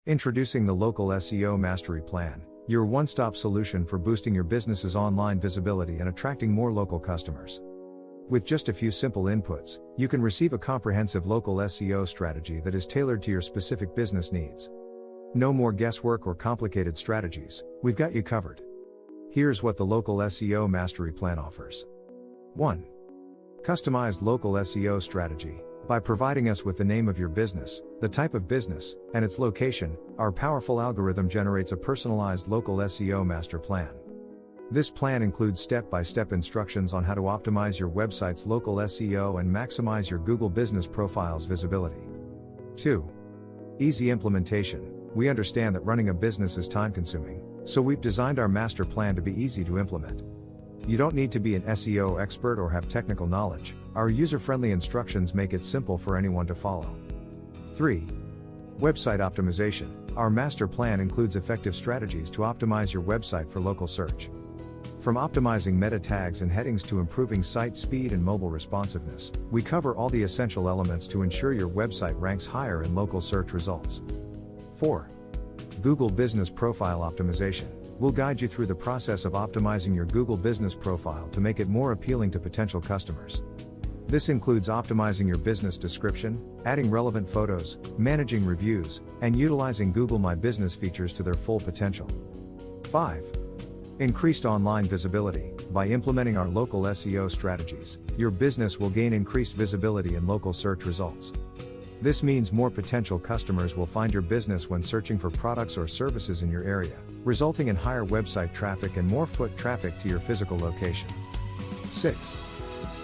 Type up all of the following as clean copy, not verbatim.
Introducing the Local SEO Mastery Plan, your one-stop solution for boosting your business's online visibility and attracting more local customers. With just a few simple inputs, you can receive a comprehensive local SEO strategy that is tailored to your specific business needs. No more guesswork or complicated strategies, we've got you covered. Here's what the Local SEO Mastery Plan offers. 1. Customized local SEO strategy. By providing us with the name of your business, the type of business, and its location, our powerful algorithm generates a personalized local SEO master plan. This plan includes step-by-step instructions on how to optimize your website's local SEO and maximize your Google Business Profile's visibility. 2. Easy implementation. We understand that running a business is time-consuming, so we've designed our master plan to be easy to implement. You don't need to be an SEO expert or have technical knowledge. Our user-friendly instructions make it simple for anyone to follow. 3. Website optimization. Our master plan includes effective strategies to optimize your website for local search. From optimizing meta tags and headings to improving site speed and mobile responsiveness, we cover all the essential elements to ensure your website ranks higher in local search results. 4. Google Business Profile Optimization. We'll guide you through the process of optimizing your Google Business Profile to make it more appealing to potential customers. This includes optimizing your business description, adding relevant photos, managing reviews, and utilizing Google My Business features to their full potential. 5. Increased online visibility. By implementing our local SEO strategies, your business will gain increased visibility in local search results. This means more potential customers will find your business when searching for products or services in your area, resulting in higher website traffic and more foot traffic to your physical location. 6.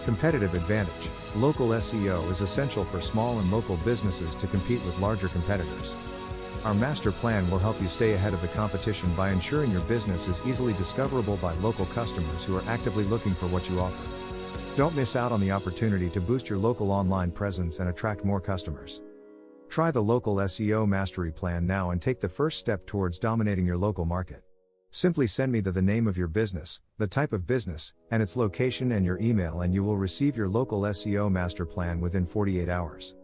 Competitive advantage. Local SEO is essential for small and local businesses to compete with larger competitors. Our master plan will help you stay ahead of the competition by ensuring your business is easily discoverable by local customers who are actively looking for what you offer. Don't miss out on the opportunity to boost your local online presence and attract more customers. Try the Local SEO Mastery Plan now and take the first step towards dominating your local market. Simply send me the name of your business, the type of business, and its location and your email, and you will receive your local SEO master plan within 48 hours.